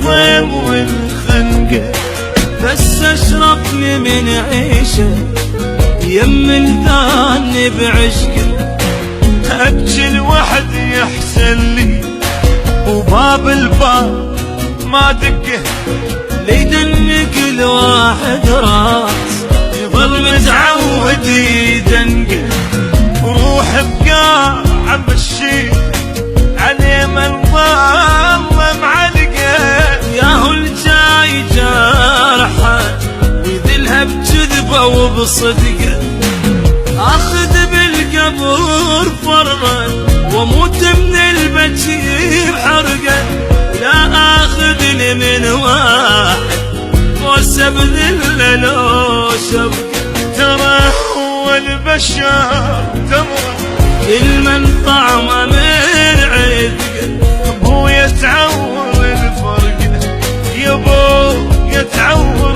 الضيم والخنقة، بس اشرب لي من عيشه يم ثاني بعشقه. ابكي لوحدي يحسن لي وباب الباب ما دقه، ليدنك الواحد راس يظل متعود يدنقه. وروح بقاع عم بشير عليه من ظل معلقه، ياهو الجاي جارحه ويذلها بكذبه وبصدقه. اخذ بالقبر فرغه واموت من البكي بحرقه، لا اخذ لي من واحد واسب ذله لو شبكه. ترى هو البشر تمر كل من طعمه من عذقه، ابو يتعور الفرقه يبو يتعور